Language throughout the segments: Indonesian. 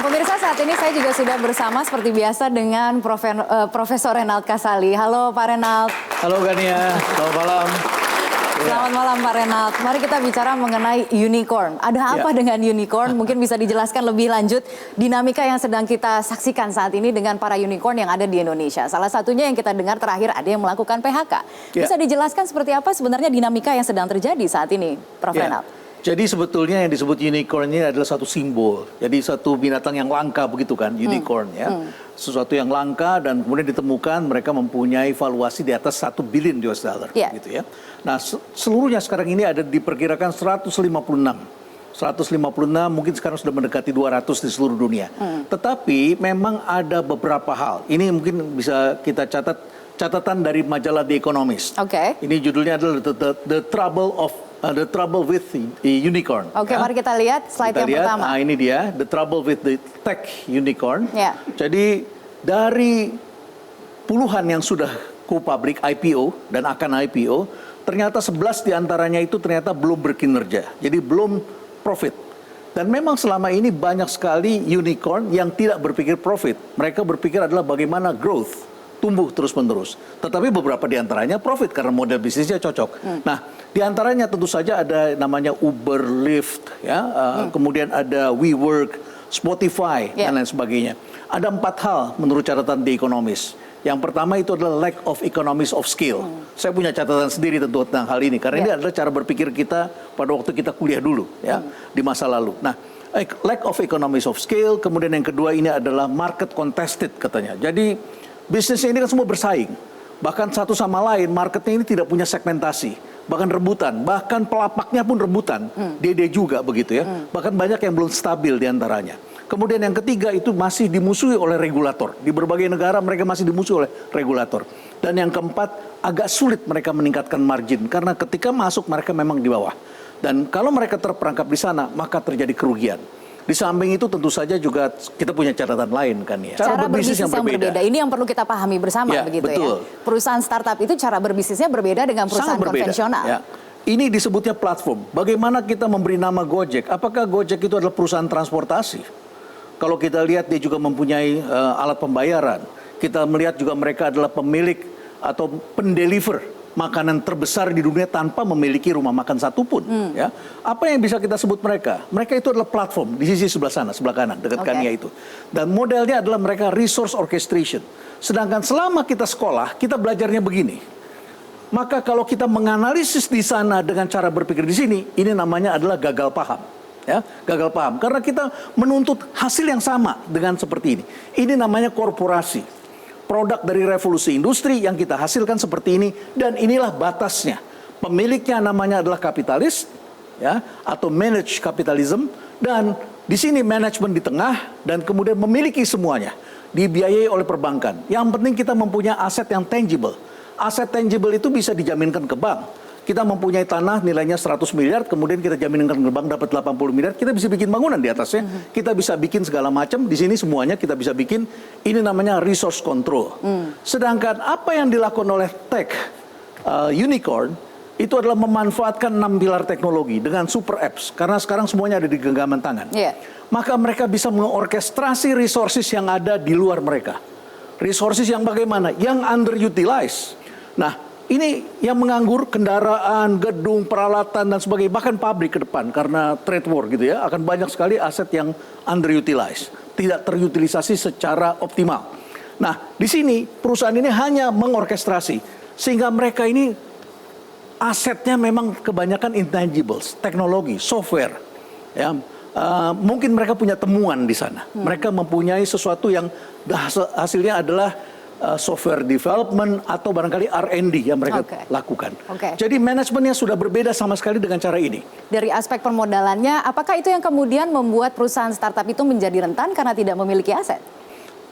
Pemirsa, saat ini saya juga sudah bersama seperti biasa dengan Profesor Renald Kasali. Halo Pak Renald. Halo Gania, selamat malam. Selamat malam Pak Renald. Mari kita bicara mengenai unicorn. Ada apa dengan unicorn? Mungkin bisa dijelaskan lebih lanjut dinamika yang sedang kita saksikan saat ini dengan para unicorn yang ada di Indonesia. Salah satunya yang kita dengar terakhir ada yang melakukan PHK. Bisa dijelaskan seperti apa sebenarnya dinamika yang sedang terjadi saat ini, Prof. Renald? Jadi sebetulnya yang disebut unicorn ini adalah satu simbol. Jadi satu binatang yang langka begitu kan, unicorn ya. Sesuatu yang langka dan kemudian ditemukan mereka mempunyai valuasi di atas 1 billion US dollar gitu ya. Nah, seluruhnya sekarang ini ada diperkirakan 156 mungkin sekarang sudah mendekati 200 di seluruh dunia. Tetapi memang ada beberapa hal. Ini mungkin bisa kita catatan dari majalah The Economist. Ini judulnya adalah The Trouble with the Unicorn. Mari kita lihat slide yang pertama. Nah, ini dia, The Trouble with the Tech Unicorn. Jadi dari puluhan yang sudah go public IPO dan akan IPO, ternyata 11 diantaranya itu ternyata belum berkinerja. Jadi belum profit. Dan memang selama ini banyak sekali unicorn yang tidak berpikir profit. Mereka berpikir adalah bagaimana growth, tumbuh terus-menerus. Tetapi beberapa diantaranya profit karena model bisnisnya cocok. Nah, diantaranya tentu saja ada namanya Uber, Lyft, kemudian ada WeWork, Spotify, dan lain sebagainya. Ada 4 hal menurut catatan The Economist. Yang pertama itu adalah lack of economies of scale. Saya punya catatan sendiri tentu tentang hal ini. Karena ini adalah cara berpikir kita pada waktu kita kuliah dulu, di masa lalu. Nah, lack of economies of scale. Kemudian yang kedua ini adalah market contested katanya. Jadi bisnisnya ini kan semua bersaing. Bahkan satu sama lain, marketnya ini tidak punya segmentasi. Bahkan rebutan, bahkan pelapaknya pun rebutan. Dede juga begitu ya. Bahkan banyak yang belum stabil diantaranya. Kemudian yang ketiga itu masih dimusuhi oleh regulator. Di berbagai negara mereka masih dimusuhi oleh regulator. Dan yang keempat, agak sulit mereka meningkatkan margin. Karena ketika masuk mereka memang di bawah. Dan kalau mereka terperangkap di sana, maka terjadi kerugian. Di samping itu tentu saja juga kita punya catatan lain kan ya. Cara berbisnis yang berbeda. Ini yang perlu kita pahami bersama begitu ya. Perusahaan startup itu cara berbisnisnya berbeda dengan perusahaan konvensional. Ini disebutnya platform. Bagaimana kita memberi nama Gojek? Apakah Gojek itu adalah perusahaan transportasi? Kalau kita lihat dia juga mempunyai alat pembayaran. Kita melihat juga mereka adalah pemilik atau pendeliver makanan terbesar di dunia tanpa memiliki rumah makan satupun. Apa yang bisa kita sebut mereka? Mereka itu adalah platform di sisi sebelah sana, sebelah kanan, dekat Kania itu. Dan modelnya adalah mereka resource orchestration. Sedangkan selama kita sekolah, kita belajarnya begini. Maka kalau kita menganalisis di sana dengan cara berpikir di sini, ini namanya adalah gagal paham. Gagal paham. Karena kita menuntut hasil yang sama dengan seperti ini. Ini namanya korporasi. Produk dari revolusi industri yang kita hasilkan seperti ini, dan inilah batasnya. Pemiliknya namanya adalah kapitalis, atau managed capitalism, dan di sini manajemen di tengah dan kemudian memiliki semuanya, dibiayai oleh perbankan. Yang penting kita mempunyai aset yang tangible. Aset tangible itu bisa dijaminkan ke bank. Kita mempunyai tanah nilainya 100 miliar, kemudian kita jaminkan ke bank dapat 80 miliar, kita bisa bikin bangunan di atasnya, kita bisa bikin segala macam, di sini semuanya kita bisa bikin, ini namanya resource control. Sedangkan apa yang dilakukan oleh tech unicorn, itu adalah memanfaatkan 6 pilar teknologi dengan super apps, karena sekarang semuanya ada di genggaman tangan. Maka mereka bisa mengorkestrasi resources yang ada di luar mereka. Resources yang bagaimana? Yang underutilized. Nah, ini yang menganggur kendaraan, gedung, peralatan, dan sebagainya. Bahkan pabrik ke depan karena trade war gitu ya. Akan banyak sekali aset yang underutilized. Tidak terutilisasi secara optimal. Nah, di sini perusahaan ini hanya mengorkestrasi. Sehingga mereka ini asetnya memang kebanyakan intangibles. Teknologi, software. Mungkin mereka punya temuan di sana. Mereka mempunyai sesuatu yang hasilnya adalah software development atau barangkali R&D yang mereka lakukan. Jadi manajemennya sudah berbeda sama sekali dengan cara ini. Dari aspek permodalannya, apakah itu yang kemudian membuat perusahaan startup itu menjadi rentan karena tidak memiliki aset?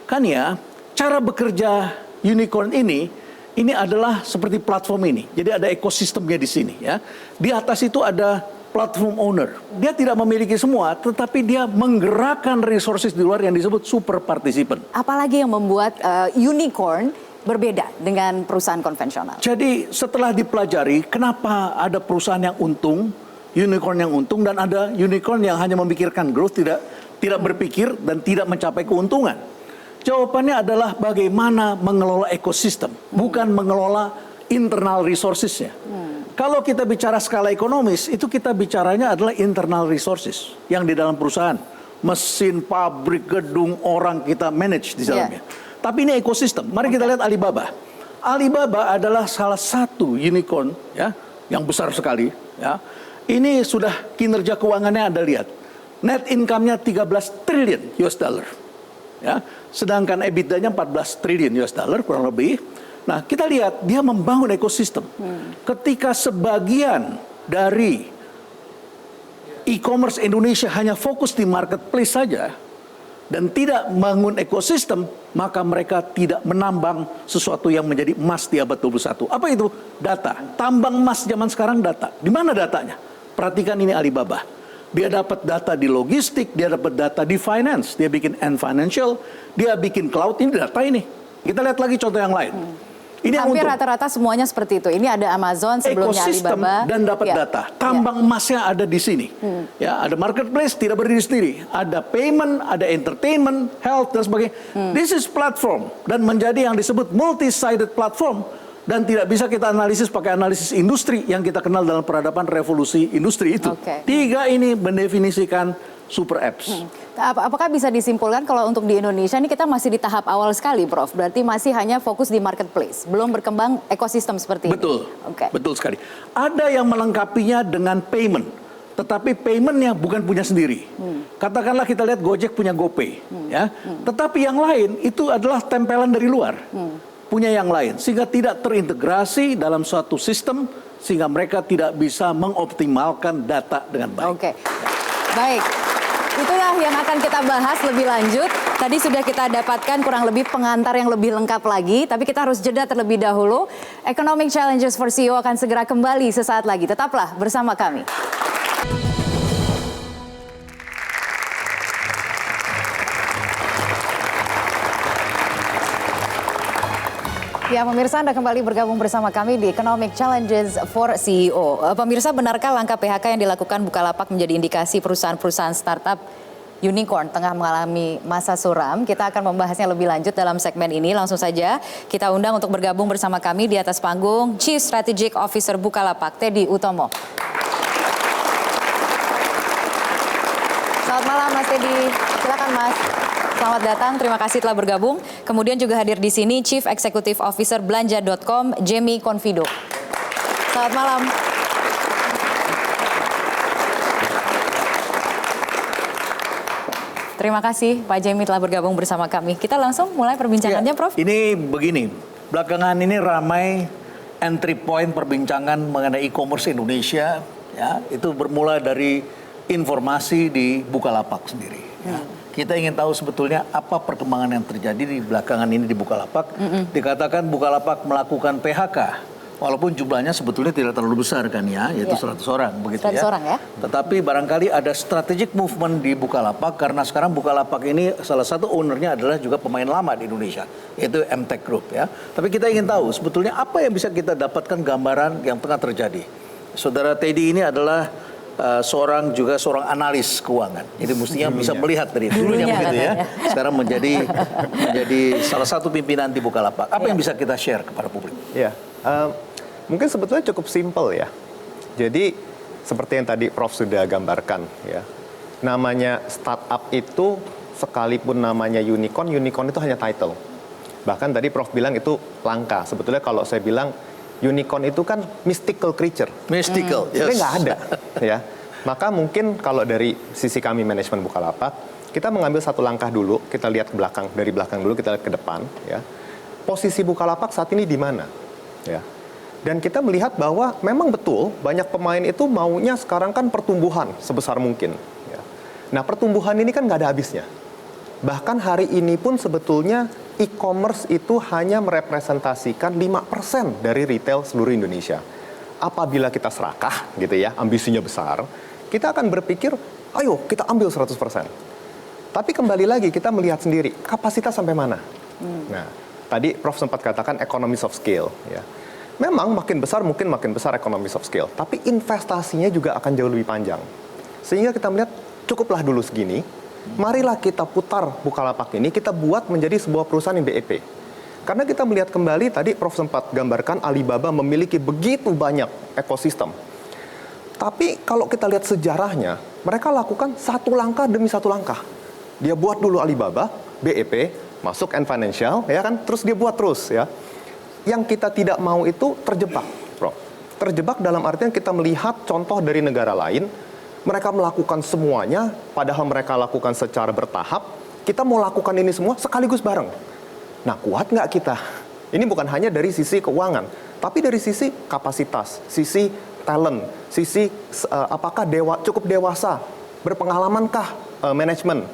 Kan ya, cara bekerja unicorn ini adalah seperti platform ini. Jadi ada ekosistemnya di sini ya. Di atas itu ada platform owner. Dia tidak memiliki semua, tetapi dia menggerakkan resources di luar yang disebut super participant. Apalagi yang membuat unicorn berbeda dengan perusahaan konvensional? Jadi setelah dipelajari, kenapa ada perusahaan yang untung, unicorn yang untung, dan ada unicorn yang hanya memikirkan growth, tidak berpikir dan tidak mencapai keuntungan? Jawabannya adalah bagaimana mengelola ekosistem, bukan mengelola internal resources-nya. Kalau kita bicara skala ekonomis, itu kita bicaranya adalah internal resources yang di dalam perusahaan. Mesin, pabrik, gedung, orang kita manage di dalamnya. Tapi ini ekosistem. Mari kita lihat Alibaba. Alibaba adalah salah satu unicorn ya, yang besar sekali. Ya. Ini sudah kinerja keuangannya Anda lihat. Net income-nya 13 triliun US dollar. Ya. Sedangkan EBITDA-nya 14 triliun US dollar kurang lebih. Nah, kita lihat dia membangun ekosistem. Ketika sebagian dari e-commerce Indonesia hanya fokus di marketplace saja dan tidak membangun ekosistem, maka mereka tidak menambang sesuatu yang menjadi emas di abad 21. Apa itu? Data. Tambang emas zaman sekarang data. Di mana datanya? Perhatikan ini Alibaba. Dia dapat data di logistik, dia dapat data di finance, dia bikin financial, dia bikin cloud, ini data ini. Kita lihat lagi contoh yang lain. Ini hampir rata-rata semuanya seperti itu. Ini ada Amazon, sebelumnya ekosistem Alibaba. Dan dapat data. Tambang emasnya ada di sini. Ya, ada marketplace, tidak berdiri sendiri. Ada payment, ada entertainment, health, dan sebagainya. This is platform. Dan menjadi yang disebut multi-sided platform. Dan tidak bisa kita analisis pakai analisis industri yang kita kenal dalam peradaban revolusi industri itu. Tiga ini mendefinisikan super apps. Apakah bisa disimpulkan kalau untuk di Indonesia ini kita masih di tahap awal sekali, Prof? Berarti masih hanya fokus di marketplace, belum berkembang ekosistem seperti ini. Betul, betul sekali. Ada yang melengkapinya dengan payment, tetapi paymentnya bukan punya sendiri. Katakanlah kita lihat Gojek punya GoPay, ya. Tetapi yang lain itu adalah tempelan dari luar, punya yang lain, sehingga tidak terintegrasi dalam suatu sistem, sehingga mereka tidak bisa mengoptimalkan data dengan baik. Baik. Itulah yang akan kita bahas lebih lanjut. Tadi sudah kita dapatkan kurang lebih pengantar yang lebih lengkap lagi. Tapi kita harus jeda terlebih dahulu. Economic Challenges for CEO akan segera kembali sesaat lagi. Tetaplah bersama kami. Ya, pemirsa, Anda kembali bergabung bersama kami di Economic Challenges for CEO. Pemirsa, benarkah langkah PHK yang dilakukan Bukalapak menjadi indikasi perusahaan-perusahaan startup unicorn tengah mengalami masa suram? Kita akan membahasnya lebih lanjut dalam segmen ini. Langsung saja kita undang untuk bergabung bersama kami di atas panggung Chief Strategic Officer Bukalapak, Teddy Utomo. Selamat malam, Mas Teddy. Silakan, Mas. Selamat datang, terima kasih telah bergabung. Kemudian juga hadir di sini Chief Executive Officer Belanja.com, Jamie Confido. Selamat malam. Terima kasih Pak Jamie telah bergabung bersama kami. Kita langsung mulai perbincangannya, Prof. Ini begini, belakangan ini ramai entry point perbincangan mengenai e-commerce Indonesia. Ya, itu bermula dari informasi di Bukalapak sendiri. Ya. Kita ingin tahu sebetulnya apa perkembangan yang terjadi di belakangan ini di Bukalapak. Dikatakan Bukalapak melakukan PHK, walaupun jumlahnya sebetulnya tidak terlalu besar kan ya, yaitu 100 orang begitu 100 orang ya. Tetapi barangkali ada strategic movement di Bukalapak karena sekarang Bukalapak ini salah satu ownernya adalah juga pemain lama di Indonesia, yaitu MTech Group ya. Tapi kita ingin tahu sebetulnya apa yang bisa kita dapatkan gambaran yang tengah terjadi. Saudara Teddy ini adalah seorang analis keuangan. Jadi mestinya bisa melihat dari dulunya begitu ya. Sekarang menjadi salah satu pimpinan di Bukalapak. Apa yang bisa kita share kepada publik? Ya, mungkin sebetulnya cukup simpel ya. Jadi seperti yang tadi Prof sudah gambarkan ya. Namanya startup itu sekalipun namanya unicorn itu hanya title. Bahkan tadi Prof bilang itu langka. Sebetulnya kalau saya bilang unicorn itu kan mystical creature. Mystical, yes. Sebenarnya nggak ada, ya. Maka mungkin kalau dari sisi kami manajemen Bukalapak, kita mengambil satu langkah dulu, kita lihat ke belakang, dari belakang dulu kita lihat ke depan, ya. Posisi Bukalapak saat ini di mana, ya. Dan kita melihat bahwa memang betul banyak pemain itu maunya sekarang kan pertumbuhan sebesar mungkin. Ya. Nah, pertumbuhan ini kan nggak ada habisnya. Bahkan hari ini pun sebetulnya e-commerce itu hanya merepresentasikan 5% dari retail seluruh Indonesia. Apabila kita serakah gitu ya, ambisinya besar, kita akan berpikir, ayo kita ambil 100%. Tapi kembali lagi kita melihat sendiri, kapasitas sampai mana. Nah, tadi Prof sempat katakan economies of scale. Ya. Memang makin besar mungkin makin besar economies of scale, tapi investasinya juga akan jauh lebih panjang. Sehingga kita melihat cukuplah dulu segini, marilah kita putar Bukalapak ini, kita buat menjadi sebuah perusahaan yang BEP. Karena kita melihat kembali, tadi Prof sempat gambarkan Alibaba memiliki begitu banyak ekosistem. Tapi kalau kita lihat sejarahnya, mereka lakukan satu langkah demi satu langkah. Dia buat dulu Alibaba, BEP, masuk Ant Financial, ya kan? Terus dia buat terus, ya. Yang kita tidak mau itu terjebak, Prof. Terjebak dalam artian kita melihat contoh dari negara lain, mereka melakukan semuanya, padahal mereka lakukan secara bertahap. Kita mau lakukan ini semua sekaligus bareng. Nah, kuat nggak kita? Ini bukan hanya dari sisi keuangan, tapi dari sisi kapasitas, sisi talent, sisi apakah cukup dewasa, berpengalamankah manajemen.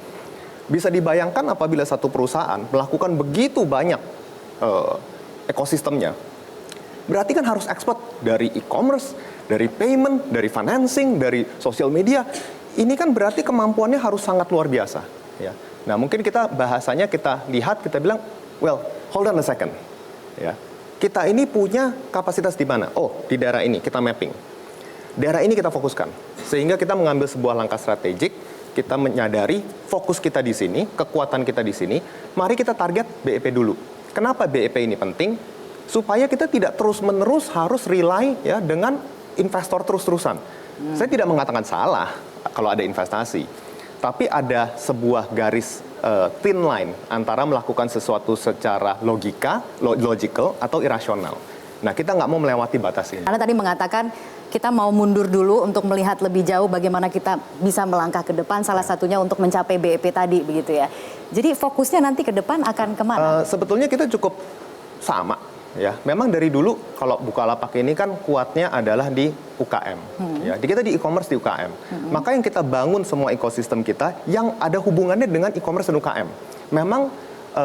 Bisa dibayangkan apabila satu perusahaan melakukan begitu banyak ekosistemnya, berarti kan harus expert dari e-commerce, dari payment, dari financing, dari social media. Ini kan berarti kemampuannya harus sangat luar biasa. Ya. Nah, mungkin bahasanya kita lihat, kita bilang, well, hold on a second. Ya. Kita ini punya kapasitas di mana? Oh, di daerah ini kita mapping. Daerah ini kita fokuskan. Sehingga kita mengambil sebuah langkah strategik, kita menyadari fokus kita di sini, kekuatan kita di sini. Mari kita target BEP dulu. Kenapa BEP ini penting? Supaya kita tidak terus-menerus harus rely ya dengan investor terus-terusan. Saya tidak mengatakan salah kalau ada investasi. Tapi ada sebuah garis thin line antara melakukan sesuatu secara logical atau irasional. Nah, kita nggak mau melewati batas ini. Karena tadi mengatakan kita mau mundur dulu untuk melihat lebih jauh bagaimana kita bisa melangkah ke depan, salah satunya untuk mencapai BEP tadi, begitu ya. Jadi fokusnya nanti ke depan akan kemana? Sebetulnya kita cukup sama. Ya, memang dari dulu kalau Bukalapak ini kan kuatnya adalah di UKM. Ya, kita di e-commerce di UKM. Maka yang kita bangun semua ekosistem kita yang ada hubungannya dengan e-commerce dan UKM. Memang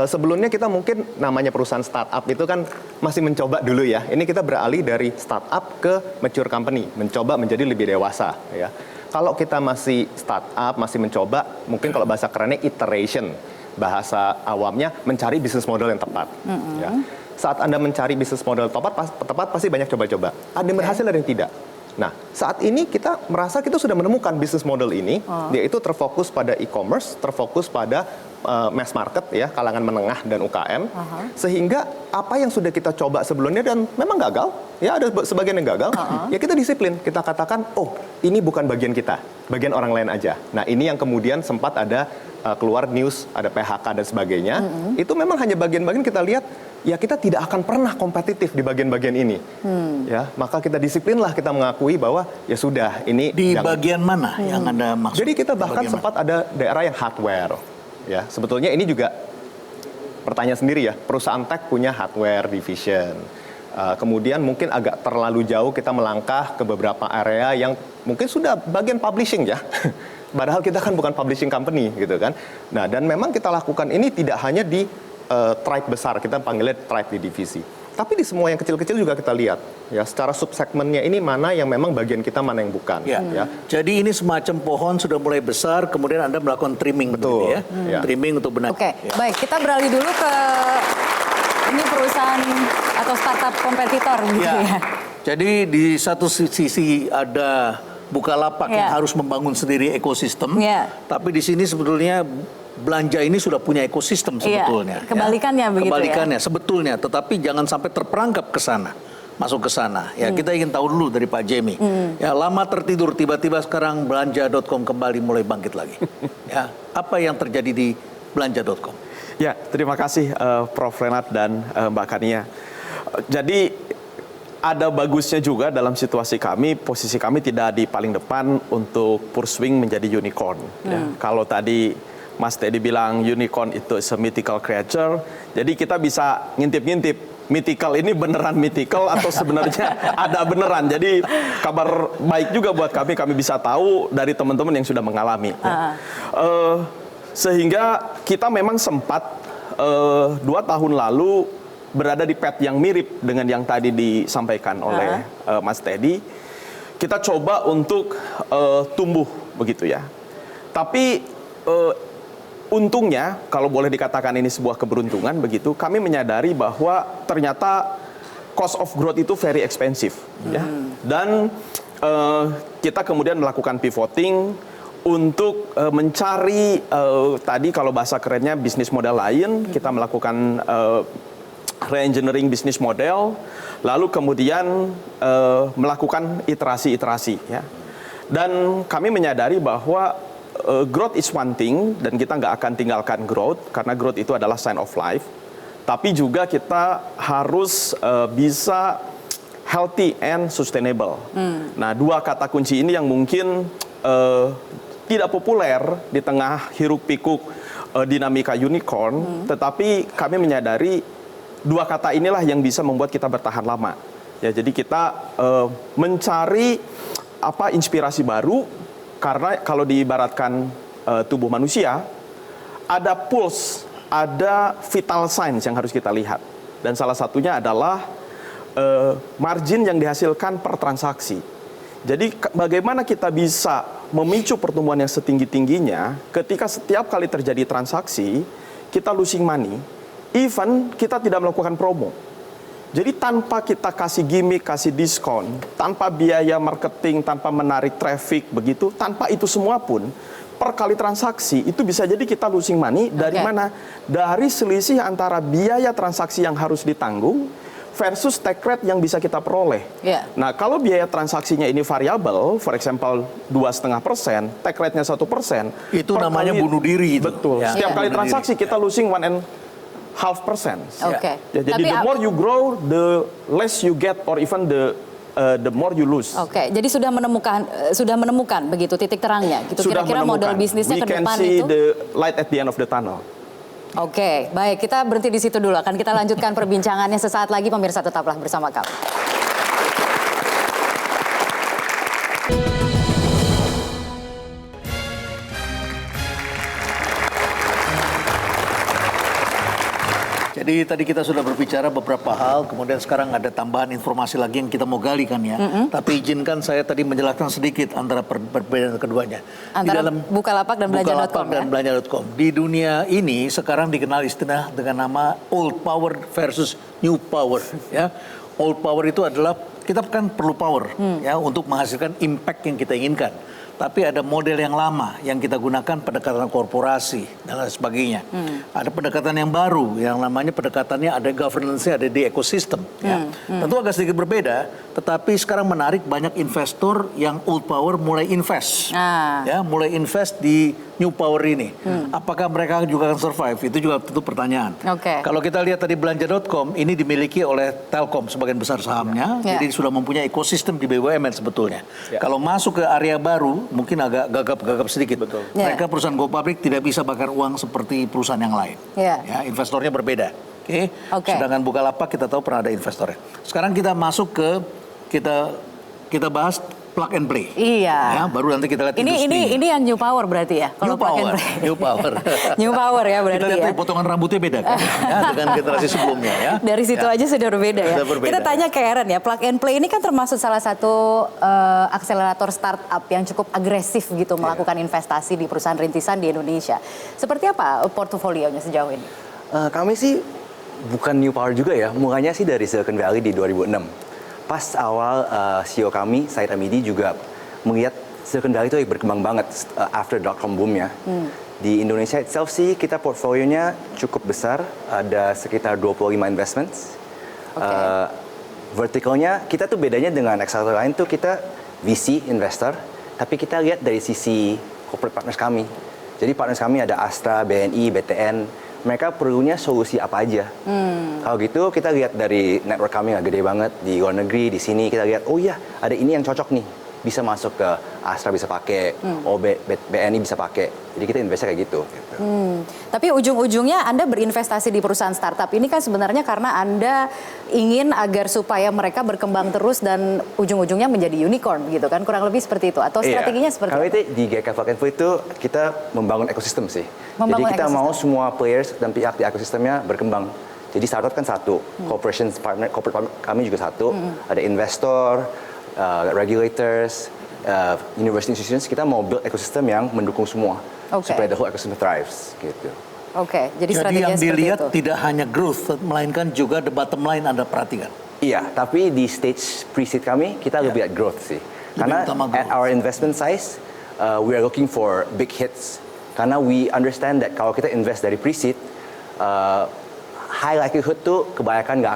sebelumnya kita mungkin namanya perusahaan startup itu kan masih mencoba dulu ya. Ini kita beralih dari startup ke mature company, mencoba menjadi lebih dewasa. Ya, kalau kita masih startup, masih mencoba, mungkin kalau bahasa kerennya iteration, bahasa awamnya mencari bisnis model yang tepat. Ya. Saat Anda mencari bisnis model tepat pasti banyak coba-coba. Ada yang berhasil, ada yang tidak. Nah, saat ini kita merasa kita sudah menemukan bisnis model ini, yaitu terfokus pada e-commerce, terfokus pada mass market, ya, kalangan menengah dan UKM, sehingga apa yang sudah kita coba sebelumnya dan memang gagal, ya ada sebagian yang gagal, ya kita disiplin, kita katakan, oh ini bukan bagian kita, bagian orang lain aja. Nah, ini yang kemudian sempat ada keluar news, ada PHK dan sebagainya, itu memang hanya bagian-bagian kita lihat, ya kita tidak akan pernah kompetitif di bagian-bagian ini. Ya, maka kita disiplinlah, kita mengakui bahwa ya sudah ini di bagian mana yang Anda maksud? Jadi kita bahkan sempat ada daerah yang hardware. Ya, sebetulnya ini juga pertanyaan sendiri ya. Perusahaan tech punya hardware division. Kemudian mungkin agak terlalu jauh kita melangkah ke beberapa area yang mungkin sudah bagian publishing ya. Padahal kita kan bukan publishing company gitu kan. Nah, dan memang kita lakukan ini tidak hanya di tribe besar, kita panggilnya tribe di divisi. Tapi di semua yang kecil-kecil juga kita lihat, ya secara subsegmennya ini mana yang memang bagian kita, mana yang bukan. Ya. Ya. Jadi ini semacam pohon sudah mulai besar, kemudian Anda melakukan trimming. Betul. Ya? Trimming untuk benar. Oke, baik, kita beralih dulu ke ini perusahaan atau startup kompetitor gitu ya. Jadi di satu sisi ada Bukalapak yang harus membangun sendiri ekosistem, tapi di sini sebetulnya belanja ini sudah punya ekosistem sebetulnya. Kebalikannya begitu Kebalikannya sebetulnya, tetapi jangan sampai terperangkap ke sana, masuk ke sana. Ya, kita ingin tahu dulu dari Pak Jemi. Ya, lama tertidur, tiba-tiba sekarang belanja.com kembali mulai bangkit lagi. Ya, apa yang terjadi di belanja.com? Ya, terima kasih Prof. Renat dan Mbak Kania. Jadi ada bagusnya juga dalam situasi kami, posisi kami tidak di paling depan untuk pursuing menjadi unicorn. Ya. Kalau tadi Mas Teddy bilang unicorn itu is a mythical creature, jadi kita bisa ngintip-ngintip. Mythical ini beneran mythical atau sebenarnya ada beneran. Jadi kabar baik juga buat kami bisa tahu dari teman-teman yang sudah mengalami. Sehingga kita memang sempat 2 tahun lalu berada di path yang mirip dengan yang tadi disampaikan oleh Mas Teddy. Kita coba untuk tumbuh begitu ya. Tapi untungnya, kalau boleh dikatakan ini sebuah keberuntungan begitu, kami menyadari bahwa ternyata cost of growth itu very expensive. Ya. Dan kita kemudian melakukan pivoting untuk mencari tadi kalau bahasa kerennya bisnis model lain, kita melakukan re-engineering bisnis model, lalu kemudian melakukan iterasi-iterasi ya. Dan kami menyadari bahwa growth is one thing dan kita nggak akan tinggalkan growth karena growth itu adalah sign of life. Tapi juga kita harus bisa healthy and sustainable. Nah, dua kata kunci ini yang mungkin tidak populer di tengah hiruk-pikuk dinamika unicorn, tetapi kami menyadari dua kata inilah yang bisa membuat kita bertahan lama. Ya, jadi kita mencari inspirasi baru karena kalau diibaratkan tubuh manusia ada pulse, ada vital signs yang harus kita lihat. Dan salah satunya adalah margin yang dihasilkan per transaksi. Jadi bagaimana kita bisa memicu pertumbuhan yang setinggi-tingginya ketika setiap kali terjadi transaksi kita losing money, even kita tidak melakukan promo. Jadi tanpa kita kasih gimmick, kasih diskon, tanpa biaya marketing, tanpa menarik traffic begitu, tanpa itu semua pun per kali transaksi itu bisa jadi kita losing money dari mana? Dari selisih antara biaya transaksi yang harus ditanggung versus take rate yang bisa kita peroleh. Nah, kalau biaya transaksinya ini variabel, for example 2,5%, take rate-nya 1%, itu namanya bunuh diri itu. Betul. Ya. Setiap kali transaksi kita losing 1,5%. Ya, jadi the more you grow, the less you get, or even the more you lose. Jadi sudah menemukan begitu titik terangnya. Gitu kira-kira model bisnisnya ke depan itu. We can see the light at the end of the tunnel. Baik, kita berhenti di situ dulu. Akan kita lanjutkan perbincangannya sesaat lagi, pemirsa tetaplah bersama kami. Jadi tadi kita sudah berbicara beberapa hal, kemudian sekarang ada tambahan informasi lagi yang kita mau gali kan ya. Tapi izinkan saya tadi menjelaskan sedikit antara perbedaan keduanya. Antara Bukalapak dan Belanja.com dan Belanja.com. Di dunia ini sekarang dikenal istilah dengan nama old power versus new power. Ya, old power itu adalah kita kan perlu power ya untuk menghasilkan impact yang kita inginkan. Tapi ada model yang lama yang kita gunakan pendekatan korporasi dan lain sebagainya. Ada pendekatan yang baru yang namanya pendekatannya ada governance-nya, ada di ekosistem. Ya. Tentu agak sedikit berbeda, tetapi sekarang menarik banyak investor yang old power mulai invest. Ya, mulai invest di new power ini. Apakah mereka juga akan survive? Itu juga tentu pertanyaan. Kalau kita lihat tadi Belanja.com ini dimiliki oleh Telkom sebagian besar sahamnya, jadi sudah mempunyai ekosistem di BUMN sebetulnya. Kalau masuk ke area baru mungkin agak gagap-gagap sedikit. Mereka perusahaan go public tidak bisa bakar uang seperti perusahaan yang lain. Ya, investornya berbeda. Sedangkan Bukalapak kita tahu pernah ada investornya. Sekarang kita masuk ke kita bahas plug and play. Ya, baru nanti kita lihat ini yang new power berarti ya. Kalau plug and play. New power. New power ya berarti. Kita lihat potongan rambutnya beda kan ya, dengan generasi sebelumnya ya. Dari situ aja sudah berbeda ya. Kita tanya ke Eren ya, plug and play ini kan termasuk salah satu akselerator startup yang cukup agresif gitu melakukan investasi di perusahaan rintisan di Indonesia. Seperti apa portofolionya sejauh ini? Kami sih bukan new power juga ya, mulanya sih dari Silicon Valley di 2006. Pas awal CEO kami, Said Amidi juga melihat Silicon Valley itu berkembang banget after dot-com boom-nya. Di Indonesia itself sih kita portfolionya cukup besar, ada sekitar 25 investments. Verticalnya kita tuh bedanya dengan accelerator lain tuh kita VC investor, tapi kita lihat dari sisi corporate partners kami. Jadi partners kami ada Astra, BNI, BTN. Mereka perlunya solusi apa aja. Kalau gitu kita lihat dari network kami nggak gede banget di luar negeri, di sini kita lihat, oh iya ada ini yang cocok nih, bisa masuk ke Astra bisa pakai, BNI bisa pakai. Jadi kita investnya kayak gitu. Tapi ujung-ujungnya Anda berinvestasi di perusahaan startup ini kan sebenarnya karena Anda ingin agar supaya mereka berkembang terus dan ujung-ujungnya menjadi unicorn gitu kan, kurang lebih seperti itu atau strateginya seperti apa? itu? Di GK Plug and Play itu kita membangun ekosistem sih. Jadi kita mau semua players dan pihak di ekosistemnya berkembang. Jadi startup kan satu, corporate partner kami juga satu, ada investor, regulators, university institutions. Kita mau build ekosistem yang mendukung semua supaya the whole ecosystem thrives gitu. Jadi yang dilihat itu. tidak hanya growth, melainkan juga the bottom line Anda perhatikan. Iya, tapi di stage pre-seed kami kita lebih at growth sih. Karena at our investment size, we are looking for big hits. Karena we understand that kalau kita invest dari pre-seed, high likelihood tuh kebanyakan nggak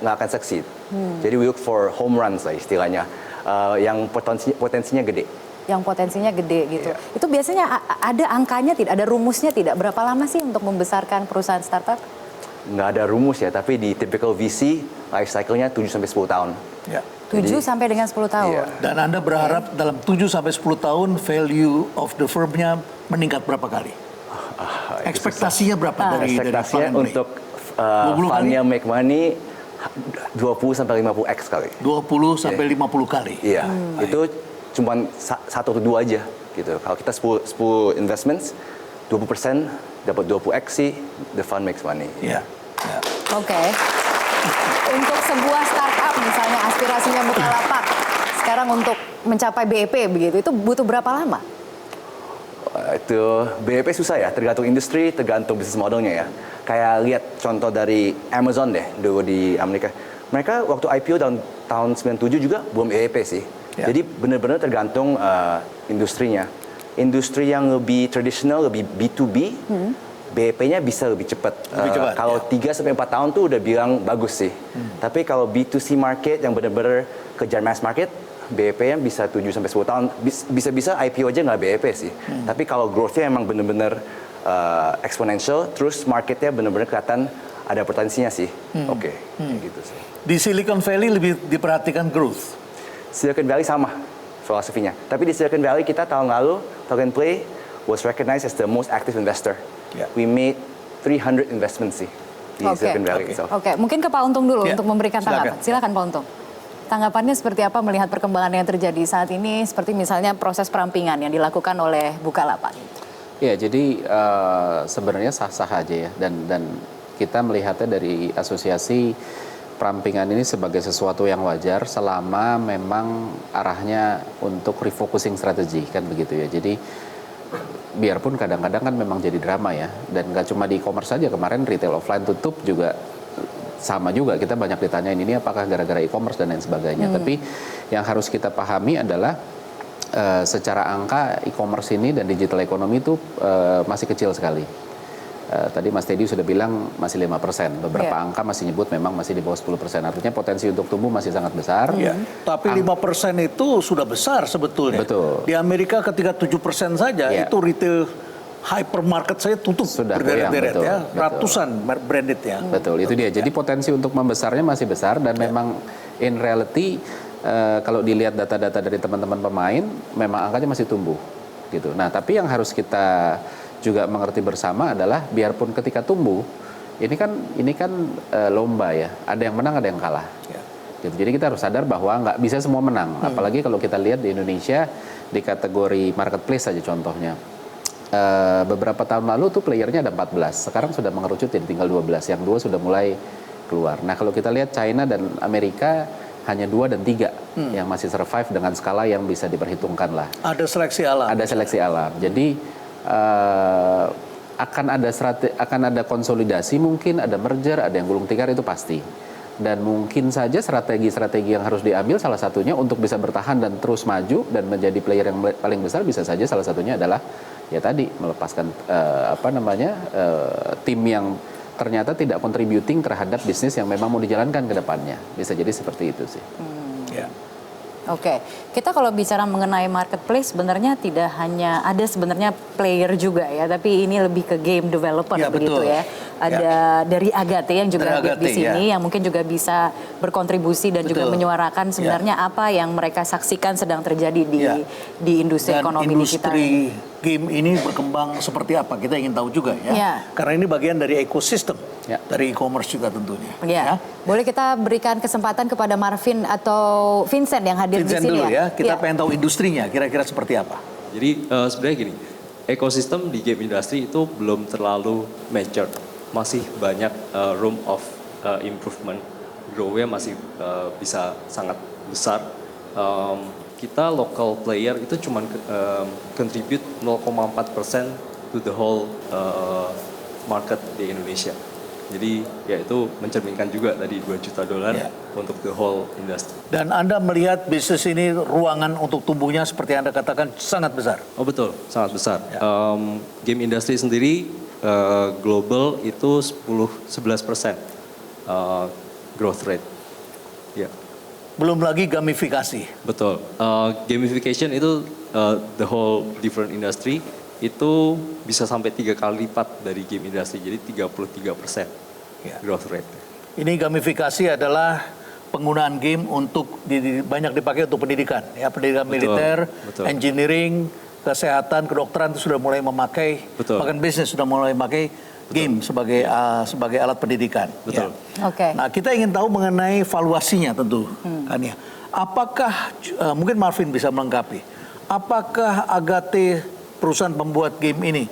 akan succeed. Jadi we look for home runs lah istilahnya, yang potensinya gede. Yang potensinya gede gitu. Iya. Itu biasanya ada angkanya tidak, ada rumusnya tidak? Berapa lama sih untuk membesarkan perusahaan startup? Nggak ada rumus ya, tapi di typical VC life cycle-nya 7-10 tahun. Ya. 7 sampai dengan 10 tahun. Iya. Dan Anda berharap dalam 7 sampai 10 tahun value of the firm-nya meningkat berapa kali? Ekspektasinya berapa dari Ekspektasinya Fund and Play? untuk 20 kali? fund-nya make money 20 sampai 50x kali. 20 sampai 50 kali. Iya, itu cuma 1 atau 2 aja gitu. Kalau kita 10 investments, 20% dapat 20x sih, the fund makes money. Iya. Ya. Oke. Untuk sebuah startup misalnya aspirasinya Bukalapak, sekarang untuk mencapai BEP begitu, itu butuh berapa lama? Itu BEP susah ya, tergantung industri, tergantung bisnis modelnya ya. Kayak lihat contoh dari Amazon deh dulu di Amerika. Mereka waktu IPO tahun 97 juga belum BEP sih. Ya. Jadi benar-benar tergantung industrinya. Industri yang lebih tradisional, lebih B2B, BEP-nya bisa lebih cepat. Kalau 3-4 tahun tuh udah bilang bagus sih. Tapi kalau B2C market yang benar-benar kejar mass market, BEP-nya bisa 7-10 tahun. Bisa-bisa IPO aja nggak BEP sih. Tapi kalau growth-nya emang benar-benar exponential, terus marketnya benar-benar kelihatan ada potensinya sih. Oke, gitu sih. Di Silicon Valley lebih diperhatikan growth. Silicon Valley sama filosofinya. Tapi di Silicon Valley kita tahun lalu, Plug and Play was recognized as the most active investor. Yeah. We made 300 investments sih di Oke. Silicon Valley itself. Oke, mungkin ke Pak Untung dulu Ya, untuk memberikan tanggapan. silakan. Silakan Pak Untung. Tanggapannya seperti apa melihat perkembangan yang terjadi saat ini, seperti misalnya proses perampingan yang dilakukan oleh Bukalapak? Ya, jadi sebenarnya sah-sah aja ya, dan kita melihatnya dari asosiasi perampingan ini sebagai sesuatu yang wajar selama memang arahnya untuk refocusing strategi kan begitu ya. Jadi biarpun kadang-kadang kan memang jadi drama ya, dan nggak cuma di e-commerce saja, kemarin retail offline tutup juga sama juga, kita banyak ditanyain ini apakah gara-gara e-commerce dan lain sebagainya. Tapi yang harus kita pahami adalah secara angka e-commerce ini dan digital economy itu masih kecil sekali. Tadi Mas Teddy sudah bilang masih 5%, beberapa angka masih nyebut memang masih di bawah 10%, artinya potensi untuk tumbuh masih sangat besar. Ya. Tapi 5% itu sudah besar sebetulnya. Betul. Di Amerika ketika 7% saja Ya. itu retail hypermarket saya tutup Sudah berderet-deret goyang, ya, betul. ratusan branded ya. Betul, itu dia. Jadi potensi untuk membesarnya masih besar dan memang in reality kalau dilihat data-data dari teman-teman pemain, memang angkanya masih tumbuh gitu. Nah, tapi yang harus kita juga mengerti bersama adalah biarpun ketika tumbuh, ini kan lomba ya, ada yang menang ada yang kalah. Gitu. Jadi kita harus sadar bahwa nggak bisa semua menang. Apalagi kalau kita lihat di Indonesia di kategori marketplace saja contohnya. Beberapa tahun lalu tuh playernya ada 14, sekarang sudah mengerucut jadi tinggal 12, yang 2 sudah mulai keluar. Nah kalau kita lihat China dan Amerika hanya 2 dan 3 yang masih survive dengan skala yang bisa diperhitungkan lah. Ada seleksi alam. Ada seleksi alam. Jadi akan ada konsolidasi, mungkin ada merger, ada yang gulung tikar, itu pasti. Dan mungkin saja strategi-strategi yang harus diambil salah satunya untuk bisa bertahan dan terus maju dan menjadi player yang paling besar, bisa saja salah satunya adalah ya tadi melepaskan tim yang ternyata tidak contributing terhadap bisnis yang memang mau dijalankan ke depannya. Bisa jadi seperti itu sih. Ya. Oke, kita kalau bicara mengenai marketplace sebenarnya tidak hanya ada sebenarnya player juga ya, tapi ini lebih ke game developer Ya, begitu betul. ya. Ada dari Agate yang juga Dari hadir di Agate, sini yang mungkin juga bisa berkontribusi dan juga Betul. menyuarakan sebenarnya apa yang mereka saksikan sedang terjadi di industri Dan ekonomi digital. industri game ini berkembang seperti apa, kita ingin tahu juga ya. Ya. Karena ini bagian dari ekosistem Ya. dari e-commerce juga tentunya. Ya. Boleh kita berikan kesempatan kepada Marvin atau Vincent yang hadir Vincent di sini dulu ya, kita Ya. pengen tahu industrinya kira-kira seperti apa. Jadi sebenarnya gini, ekosistem di game industry itu belum terlalu mature, masih banyak room of improvement, grow-nya masih bisa sangat besar. Kita local player itu cuma contribute 0,4% to the whole market di Indonesia. Jadi ya itu mencerminkan juga tadi $2 juta untuk the whole industry. Dan Anda melihat bisnis ini ruangan untuk tumbuhnya seperti Anda katakan sangat besar. Oh betul, sangat besar. Game industry sendiri global itu 11% growth rate. Ya. Belum lagi gamifikasi. Betul. Gamification itu the whole different industry itu bisa sampai 3 kali lipat dari game industry. Jadi 33% growth rate. Ini gamifikasi adalah penggunaan game untuk banyak dipakai untuk pendidikan. Ya, pendidikan militer, engineering, kesehatan, kedokteran itu sudah mulai memakai, bahkan bisnis sudah mulai memakai game sebagai alat pendidikan. Betul. Ya. Oke. Nah, kita ingin tahu mengenai valuasinya tentu, kan ya. Apakah mungkin Marvin bisa melengkapi? Apakah Agate perusahaan pembuat game ini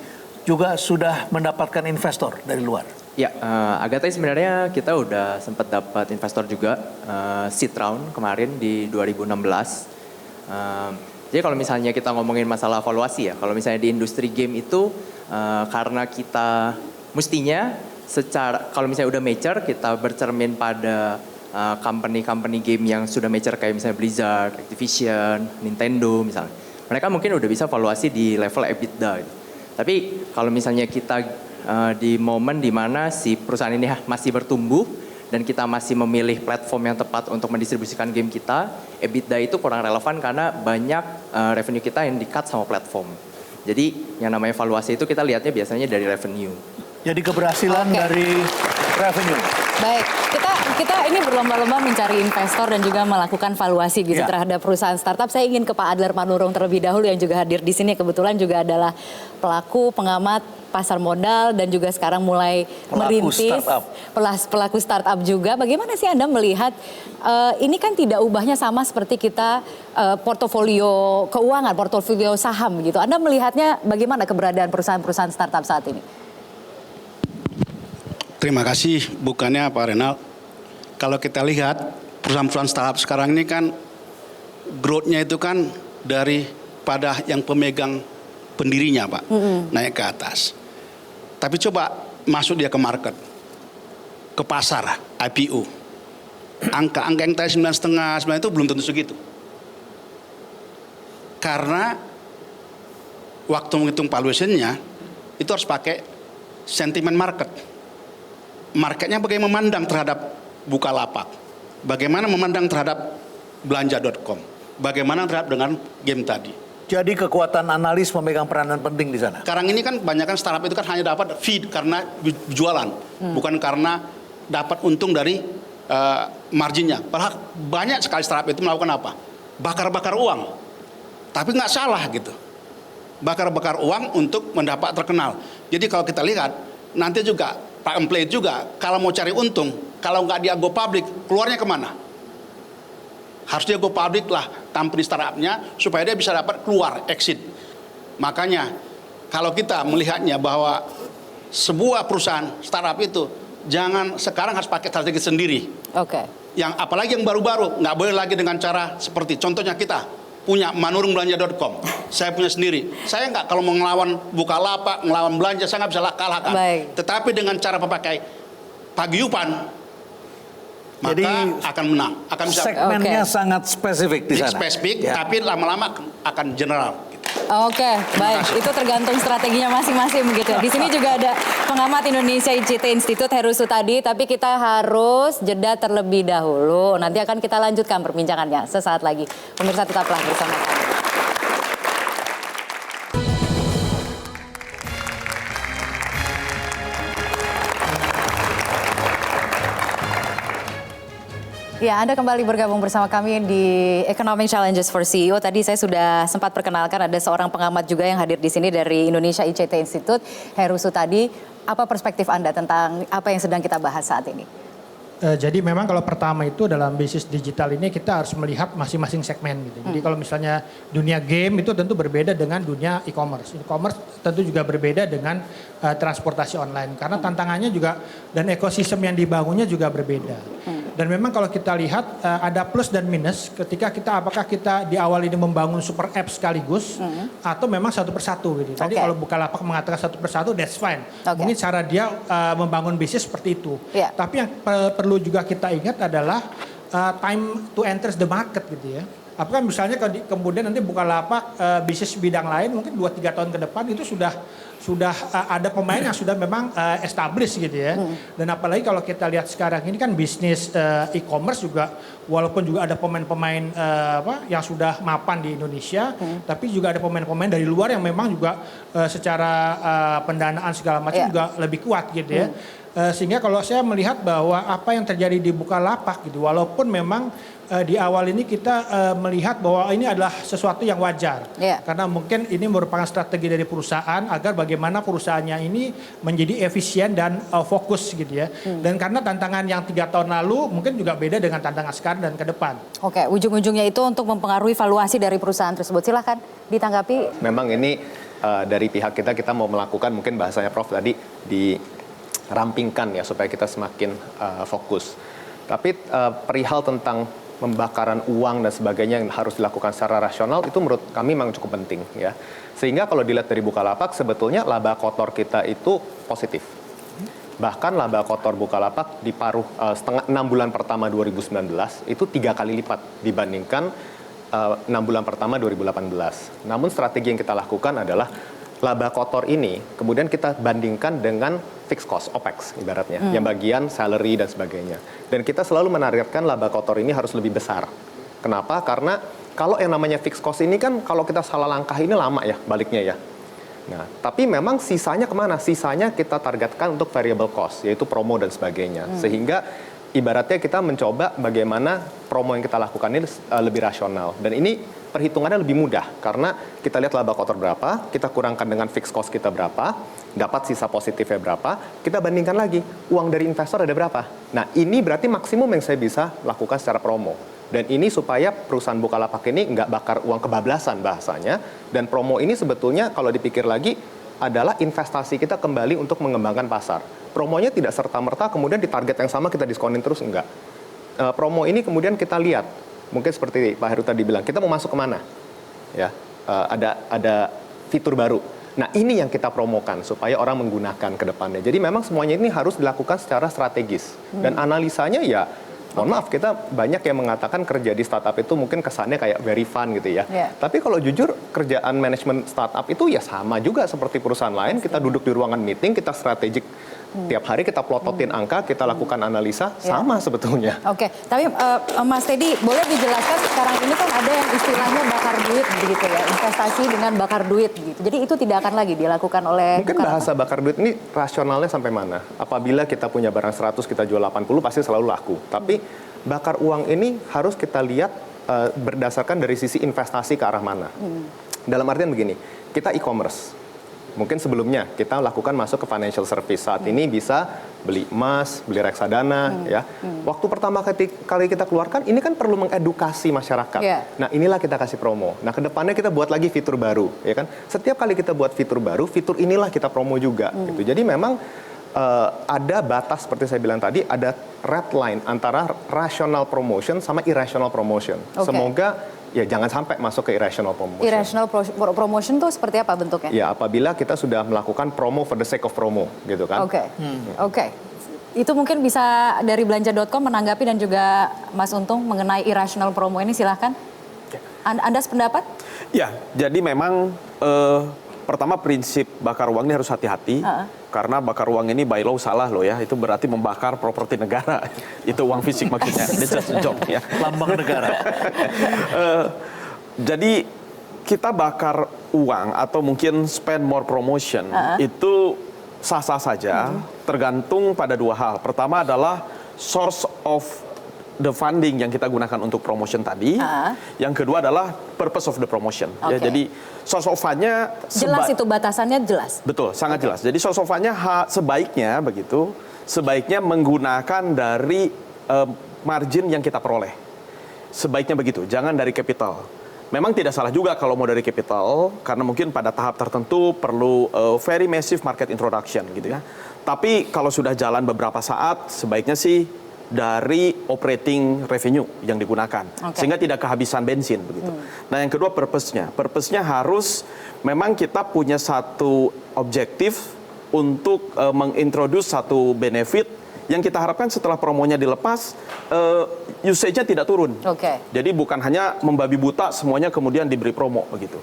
juga sudah mendapatkan investor dari luar? Ya, Agate sebenarnya kita udah sempat dapat investor juga seed round kemarin di 2016. Jadi kalau misalnya kita ngomongin masalah valuasi ya, kalau misalnya di industri game itu karena kita mestinya kalau misalnya udah mature, kita bercermin pada company-company game yang sudah mature kayak misalnya Blizzard, Activision, Nintendo misalnya. Mereka mungkin udah bisa valuasi di level EBITDA. Gitu. Tapi kalau misalnya kita di momen di mana si perusahaan ini masih bertumbuh dan kita masih memilih platform yang tepat untuk mendistribusikan game kita, EBITDA itu kurang relevan karena banyak revenue kita yang di-cut sama platform. Jadi yang namanya valuasi itu kita lihatnya biasanya dari revenue. Jadi keberhasilan dari revenue. Baik, kita ini berlomba-lomba mencari investor dan juga melakukan valuasi gitu terhadap perusahaan startup. Saya ingin ke Pak Adler Manurung terlebih dahulu yang juga hadir di sini. Kebetulan juga adalah pelaku pengamat pasar modal dan juga sekarang mulai merintis pelaku startup juga. Bagaimana sih Anda melihat ini kan tidak ubahnya sama seperti kita portofolio keuangan, portofolio saham gitu. Anda melihatnya bagaimana keberadaan perusahaan-perusahaan startup saat ini? Terima kasih, bukannya Pak Renal. Kalau kita lihat perusahaan-perusahaan startup sekarang ini kan growth-nya itu kan daripada yang pemegang pendirinya Pak, naik ke atas. Tapi coba masuk dia ke market, ke pasar, IPO. Angka-angka yang tadi 9,5 itu belum tentu segitu. Karena waktu menghitung valuation-nya itu harus pakai sentimen market. Marketnya bagaimana memandang terhadap Bukalapak, bagaimana memandang terhadap belanja.com, bagaimana terhadap dengan game tadi. Jadi kekuatan analis memegang peranan penting di sana. Sekarang ini kan kebanyakan startup itu kan hanya dapat feed karena jualan, bukan karena dapat untung dari marginnya. Padahal banyak sekali startup itu melakukan apa? Bakar-bakar uang, tapi nggak salah gitu. Bakar-bakar uang untuk mendapat terkenal. Jadi kalau kita lihat nanti juga Pak Emplate juga, kalau mau cari untung, kalau nggak dia go public, keluarnya kemana? Harus dia go public lah, company startupnya, supaya dia bisa dapat keluar, exit. Makanya, kalau kita melihatnya bahwa sebuah perusahaan startup itu, jangan sekarang harus pakai strategi sendiri. Oke. Yang apalagi yang baru-baru, nggak boleh lagi dengan cara seperti, contohnya kita punya manurungbelanja.com, saya punya sendiri. Saya nggak kalau mau ngelawan Bukalapak, ngelawan belanja, saya nggak bisa kalahkan. Tetapi dengan cara memakai paguyuban, maka akan menang. Akan bisa. Segmennya sangat spesifik di sana. Spesifik, tapi lama-lama akan general. Oke, baik. Itu tergantung strateginya masing-masing begitu. Di sini juga ada pengamat Indonesia ICT Institute Heru Sutadi, tapi kita harus jeda terlebih dahulu. Nanti akan kita lanjutkan perbincangannya sesaat lagi. Pemirsa tetaplah bersama kami. Ya, Anda kembali bergabung bersama kami di Economic Challenges for CEO. Tadi saya sudah sempat perkenalkan ada seorang pengamat juga yang hadir di sini dari Indonesia ICT Institute, Heru Sutadi. Apa perspektif Anda tentang apa yang sedang kita bahas saat ini? Jadi memang kalau pertama itu dalam bisnis digital ini kita harus melihat masing-masing segmen gitu. Jadi kalau misalnya dunia game itu tentu berbeda dengan dunia e-commerce. E-commerce tentu juga berbeda dengan transportasi online karena tantangannya juga dan ekosistem yang dibangunnya juga berbeda. Dan memang kalau kita lihat ada plus dan minus ketika apakah kita di awal ini membangun super app sekaligus atau memang satu persatu gitu. Tadi kalau Bukalapak mengatakan satu persatu, that's fine. Mungkin cara dia membangun bisnis seperti itu. Tapi yang perlu juga kita ingat adalah time to enter the market gitu ya. Apakah misalnya kemudian nanti Bukalapak bisnis bidang lain mungkin 2-3 tahun ke depan itu sudah ada pemain yang sudah memang established gitu ya. Dan apalagi kalau kita lihat sekarang ini kan bisnis e-commerce juga walaupun juga ada pemain-pemain yang sudah mapan di Indonesia, tapi juga ada pemain-pemain dari luar yang memang juga secara pendanaan segala macam juga lebih kuat gitu ya. Sehingga kalau saya melihat bahwa apa yang terjadi di Bukalapak gitu, walaupun memang di awal ini kita melihat bahwa ini adalah sesuatu yang wajar. Karena mungkin ini merupakan strategi dari perusahaan agar bagaimana perusahaannya ini menjadi efisien dan fokus gitu ya. Dan karena tantangan yang 3 tahun lalu mungkin juga beda dengan tantangan sekarang dan ke depan. Oke, ujung-ujungnya itu untuk mempengaruhi valuasi dari perusahaan tersebut. Silahkan ditanggapi. Memang ini dari pihak kita mau melakukan, mungkin bahasanya Prof tadi, dirampingkan ya supaya kita semakin fokus. Tapi perihal tentang pembakaran uang dan sebagainya yang harus dilakukan secara rasional itu menurut kami memang cukup penting ya. Sehingga kalau dilihat dari Bukalapak sebetulnya laba kotor kita itu positif. Bahkan laba kotor Bukalapak di paruh 6 bulan pertama 2019 itu 3 kali lipat dibandingkan 6 bulan pertama 2018. Namun strategi yang kita lakukan adalah laba kotor ini kemudian kita bandingkan dengan fixed cost, OPEX ibaratnya, yang bagian salary dan sebagainya. Dan kita selalu menargetkan laba kotor ini harus lebih besar. Kenapa? Karena kalau yang namanya fixed cost ini kan kalau kita salah langkah ini lama ya baliknya ya. Nah, tapi memang sisanya kemana? Sisanya kita targetkan untuk variable cost, yaitu promo dan sebagainya. Sehingga ibaratnya kita mencoba bagaimana promo yang kita lakukan ini lebih rasional. Dan ini perhitungannya lebih mudah karena kita lihat laba kotor berapa, kita kurangkan dengan fixed cost kita berapa, dapat sisa positifnya berapa, kita bandingkan lagi uang dari investor ada berapa. Nah ini berarti maksimum yang saya bisa lakukan secara promo. Dan ini supaya perusahaan Bukalapak ini nggak bakar uang kebablasan bahasanya. Dan promo ini sebetulnya kalau dipikir lagi adalah investasi kita kembali untuk mengembangkan pasar. Promonya tidak serta-merta kemudian di target yang sama kita diskonin terus, enggak. Promo ini kemudian kita lihat, mungkin seperti Pak Heru tadi bilang, kita mau masuk kemana? Ya, ada fitur baru. Nah ini yang kita promokan supaya orang menggunakan ke depannya. Jadi memang semuanya ini harus dilakukan secara strategis. Dan analisanya ya, mohon maaf kita banyak yang mengatakan kerja di startup itu mungkin kesannya kayak very fun gitu ya. Tapi kalau jujur kerjaan manajemen startup itu ya sama juga seperti perusahaan lain. Kita duduk di ruangan meeting, kita strategik. Tiap hari kita plototin angka, kita lakukan analisa, sama sebetulnya. Oke, tapi Mas Teddy boleh dijelaskan sekarang ini kan ada yang istilahnya bakar duit begitu ya, investasi dengan bakar duit gitu. Jadi itu tidak akan lagi dilakukan oleh mungkin bahasa bakar duit ini rasionalnya sampai mana? Apabila kita punya barang 100 kita jual 80 pasti selalu laku. Tapi bakar uang ini harus kita lihat berdasarkan dari sisi investasi ke arah mana. Dalam artian begini, kita e-commerce. Mungkin sebelumnya kita lakukan masuk ke financial service. Saat ini bisa beli emas, beli reksadana, ya. Waktu pertama kali kita keluarkan, ini kan perlu mengedukasi masyarakat. Nah inilah kita kasih promo. Nah kedepannya kita buat lagi fitur baru, ya kan. Setiap kali kita buat fitur baru, fitur inilah kita promo juga. Gitu. Jadi memang ada batas seperti saya bilang tadi, ada red line antara rational promotion sama irrational promotion. Semoga ya jangan sampai masuk ke irrational promotion. Irrational promotion tuh seperti apa bentuknya? Ya apabila kita sudah melakukan promo for the sake of promo, gitu kan? Oke. Itu mungkin bisa dari belanja.com menanggapi dan juga Mas Untung mengenai irrational promo ini, silahkan. Anda sependapat? Ya, jadi memang pertama prinsip bakar uang ini harus hati-hati. Karena bakar uang ini by law salah loh ya. Itu berarti membakar properti negara. Itu uang fisik maksudnya. It's just a joke ya. Lambang negara. Jadi kita bakar uang atau mungkin spend more promotion itu sah-sah saja. Tergantung pada dua hal. Pertama adalah source of the funding yang kita gunakan untuk promotion tadi. Yang kedua adalah purpose of the promotion. Ya, jadi source of fund-nya jelas itu batasannya jelas. Betul, sangat jelas. Jadi source of fund-nya sebaiknya begitu, sebaiknya menggunakan dari margin yang kita peroleh. Sebaiknya begitu, jangan dari capital. Memang tidak salah juga kalau mau dari capital, karena mungkin pada tahap tertentu perlu very massive market introduction gitu ya. Tapi kalau sudah jalan beberapa saat, sebaiknya sih dari operating revenue yang digunakan, sehingga tidak kehabisan bensin begitu. Nah, yang kedua purpose-nya. Purpose-nya harus memang kita punya satu objektif untuk mengintroduce satu benefit yang kita harapkan setelah promonya dilepas, usage-nya tidak turun. Jadi bukan hanya membabi buta semuanya kemudian diberi promo begitu.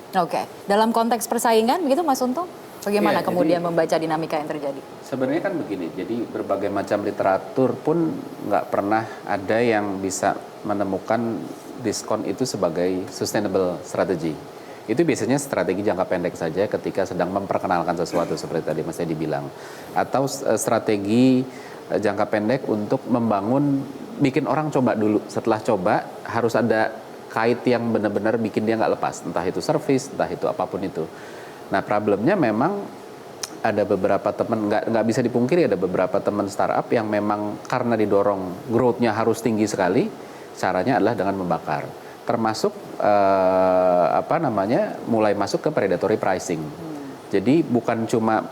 Dalam konteks persaingan begitu Mas Untung, bagaimana kemudian membaca dinamika yang terjadi? Sebenarnya kan begini, jadi berbagai macam literatur pun nggak pernah ada yang bisa menemukan diskon itu sebagai sustainable strategy. Itu biasanya strategi jangka pendek saja ketika sedang memperkenalkan sesuatu seperti tadi Mas Edi bilang. Atau strategi jangka pendek untuk membangun, bikin orang coba dulu. Setelah coba harus ada kait yang benar-benar bikin dia nggak lepas. Entah itu service, entah itu apapun itu. Nah problemnya memang ada beberapa teman, nggak bisa dipungkiri ada beberapa teman startup yang memang karena didorong growth-nya harus tinggi sekali, caranya adalah dengan membakar. Termasuk mulai masuk ke predatory pricing. Jadi bukan cuma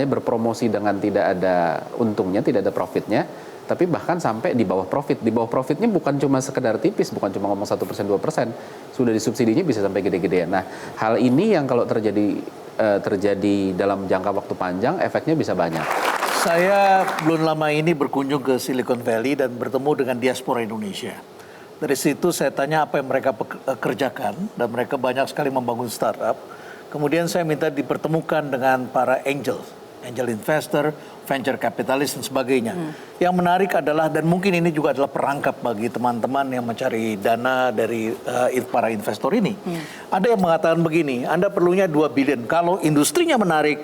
berpromosi dengan tidak ada untungnya, tidak ada profitnya, tapi bahkan sampai di bawah profit. Di bawah profitnya bukan cuma sekedar tipis, bukan cuma ngomong 1%, 2%, sudah disubsidinya bisa sampai gede-gedean. Nah, hal ini yang kalau terjadi dalam jangka waktu panjang, efeknya bisa banyak. Saya belum lama ini berkunjung ke Silicon Valley dan bertemu dengan diaspora Indonesia. Dari situ saya tanya apa yang mereka kerjakan, dan mereka banyak sekali membangun startup. Kemudian saya minta dipertemukan dengan para angel investor, venture capitalist dan sebagainya. Yang menarik adalah, dan mungkin ini juga adalah perangkap bagi teman-teman yang mencari dana dari para investor ini. Ada yang mengatakan begini, Anda perlunya 2 billion. Kalau industrinya menarik,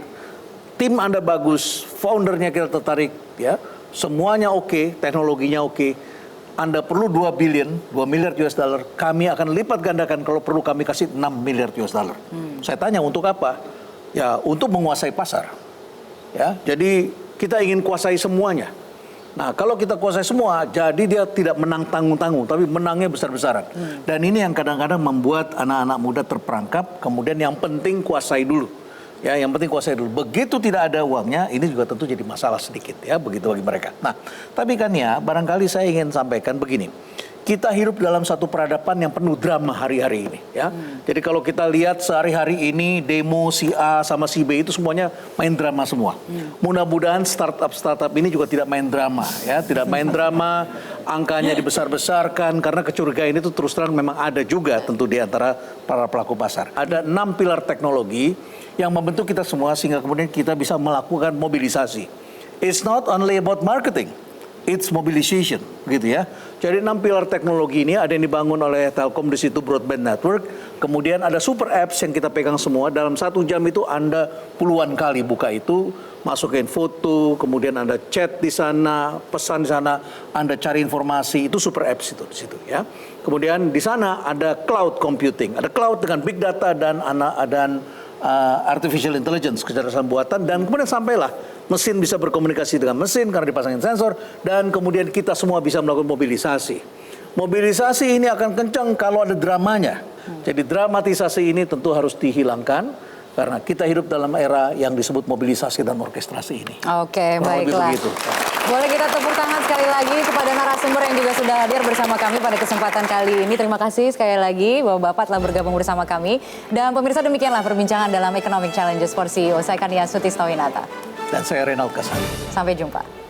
tim Anda bagus, foundernya kita tertarik, ya, semuanya oke, teknologinya oke, Anda perlu 2 billion, 2 miliar US dollar, kami akan lipat gandakan, kalau perlu kami kasih 6 miliar US dollar. Saya tanya untuk apa? Ya, untuk menguasai pasar. Ya, jadi kita ingin kuasai semuanya. Nah, kalau kita kuasai semua, jadi dia tidak menang tanggung-tanggung, tapi menangnya besar-besaran. Dan ini yang kadang-kadang membuat anak-anak muda terperangkap, kemudian yang penting kuasai dulu. Ya, yang penting kuasai dulu. Begitu tidak ada uangnya, ini juga tentu jadi masalah sedikit, ya, begitu bagi mereka. Nah, tapi kan ya, barangkali saya ingin sampaikan begini. Kita hidup dalam satu peradaban yang penuh drama hari-hari ini, ya. Jadi kalau kita lihat sehari-hari ini demo si A sama si B itu semuanya main drama semua. Mudah-mudahan startup ini juga tidak main drama, ya, tidak main drama, angkanya dibesar-besarkan, karena kecurigaan itu terus terang memang ada juga tentu di antara para pelaku pasar. Ada 6 pilar teknologi yang membentuk kita semua sehingga kemudian kita bisa melakukan mobilisasi. It's not only about marketing. It's mobilization, gitu ya. Jadi 6 pilar teknologi ini ada yang dibangun oleh Telkom, di situ broadband network. Kemudian ada super apps yang kita pegang semua. Dalam 1 jam itu Anda puluhan kali buka itu, masukin foto, kemudian Anda chat di sana, pesan di sana, Anda cari informasi, itu super apps itu di situ, ya. Kemudian di sana ada cloud computing, ada cloud dengan big data dan artificial intelligence, kecerdasan buatan, dan kemudian sampailah mesin bisa berkomunikasi dengan mesin karena dipasangin sensor, dan kemudian kita semua bisa melakukan mobilisasi. Mobilisasi ini akan kencang kalau ada dramanya. Jadi dramatisasi ini tentu harus dihilangkan karena kita hidup dalam era yang disebut mobilisasi dan orkestrasi ini. Oke, baiklah. Boleh kita tepuk tangan sekali lagi kepada narasumber yang juga sudah hadir bersama kami pada kesempatan kali ini. Terima kasih sekali lagi Bapak-Bapak telah bergabung bersama kami. Dan pemirsa, demikianlah perbincangan dalam Economic Challenges for CEO. Saya Kania Sutistowinata. Dan saya Renald Kasali. Sampai jumpa.